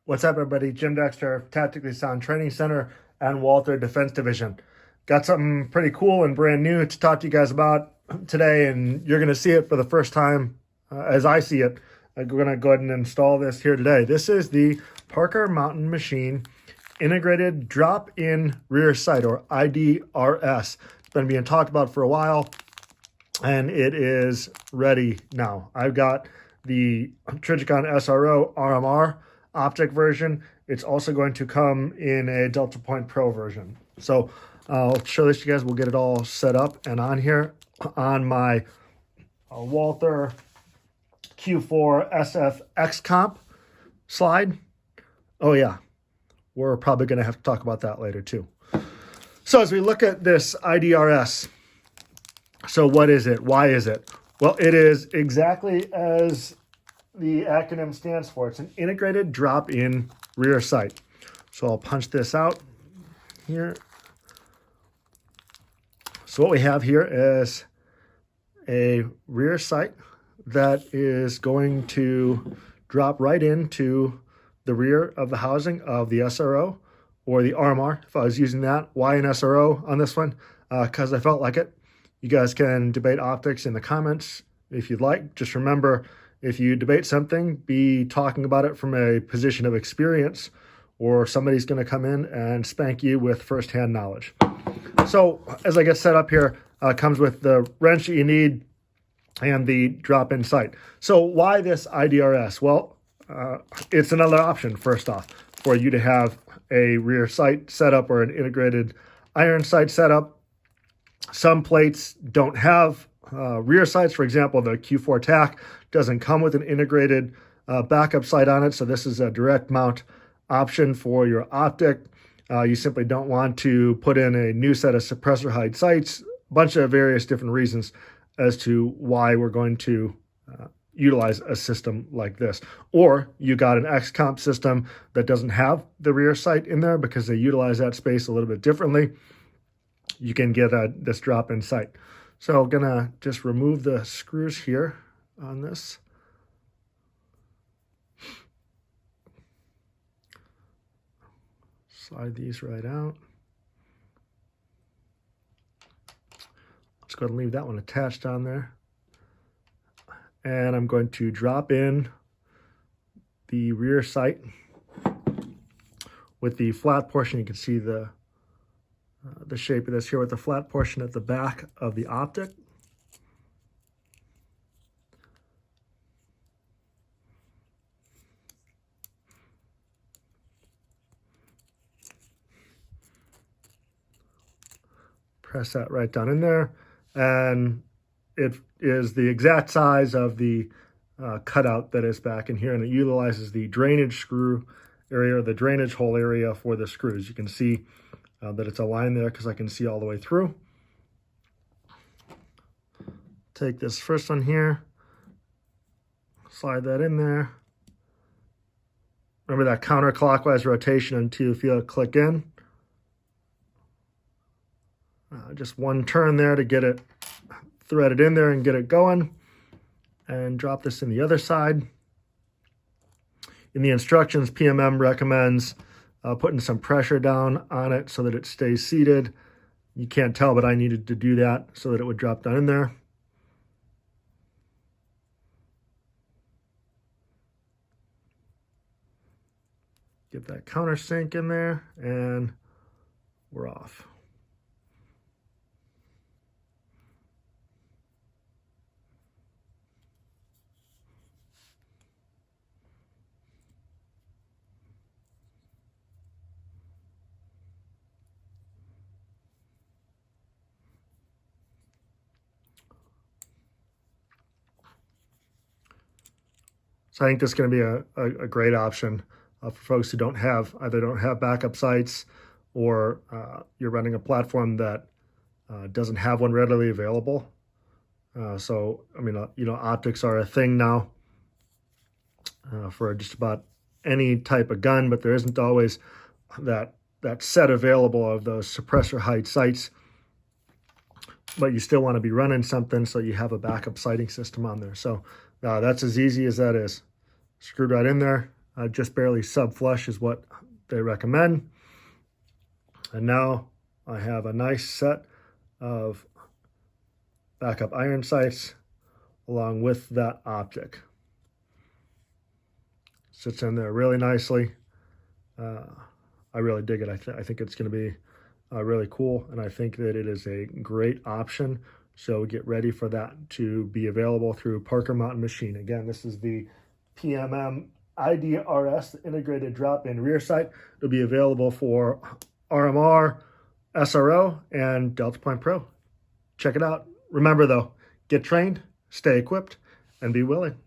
What's up, everybody? Jim Dexter, Tactically Sound Training Center and Walther Defense Division. Got something pretty cool and brand new to talk to you guys about today, and you're going to see it for the first time as I see it. We're going to go ahead and install this here today. This is the Parker Mountain Machine Integrated Drop-In Rear Sight, or IDRS. It's been being talked about for a while, and it is ready now. I've got the Trijicon SRO RMR optic version. It's also going to come in a Delta Point Pro version. So I'll show this to you guys. We'll get it all set up and on here on my Walther Q4SF X Comp slide. Oh yeah, we're probably going to have to talk about that later too. So as we look at this IDRS, so what is it? Why is it? Well, it is exactly as the acronym stands for. It's an integrated drop-in rear sight. So I'll punch this out here. So what we have here is a rear sight that is going to drop right into the rear of the housing of the SRO or the RMR, if I was using that. Why an SRO on this one? Because I felt like it. You guys can debate optics in the comments if you'd like. Just remember, if you debate something, be talking about it from a position of experience, or somebody's going to come in and spank you with firsthand knowledge. So as I get set up here, comes with the wrench that you need and the drop-in sight. So why this IDRS? Well, it's another option, first off, for you to have a rear sight setup or an integrated iron sight setup. Some plates don't have rear sights. For example, the Q4 TAC doesn't come with an integrated backup sight on it, so this is a direct mount option for your optic. You simply don't want to put in a new set of suppressor height sights. A bunch of various different reasons as to why we're going to utilize a system like this. Or you got an X-Comp system that doesn't have the rear sight in there because they utilize that space a little bit differently. You can get this drop-in sight. So I'm gonna just remove the screws here on this. Slide these right out. Let's go ahead and leave that one attached on there. And I'm going to drop in the rear sight with the flat portion. You can see the shape of this here with the flat portion at the back of the optic. Press that right down in there, and it is the exact size of the cutout that is back in here, and it utilizes the drainage screw area, or the drainage hole area for the screws. You can see that it's aligned there because I can see all the way through. Take this first one here, slide that in there. Remember that counterclockwise rotation until you feel it click in. Just one turn there to get it threaded in there and get it going. And drop this in the other side. In the instructions, PMM recommends putting some pressure down on it so that it stays seated. You can't tell, but I needed to do that so that it would drop down in there. Get that countersink in there, and we're off. So I think this is going to be a great option for folks who either don't have backup sights, or you're running a platform that doesn't have one readily available. So, I mean, optics are a thing now for just about any type of gun, but there isn't always that set available of those suppressor height sights. But you still want to be running something so you have a backup sighting system on there. So that's as easy as that is. Screwed right in there. Just barely sub-flush is what they recommend. And now I have a nice set of backup iron sights along with that optic. Sits in there really nicely. I really dig it. I think it's going to be really cool, and I think that it is a great option. So get ready for that to be available through Parker Mountain Machine. Again, this is the PMM IDRS, the integrated drop-in rear sight. It'll be available for RMR, SRO, and Delta Point Pro. Check it out. Remember though, get trained, stay equipped, and be willing.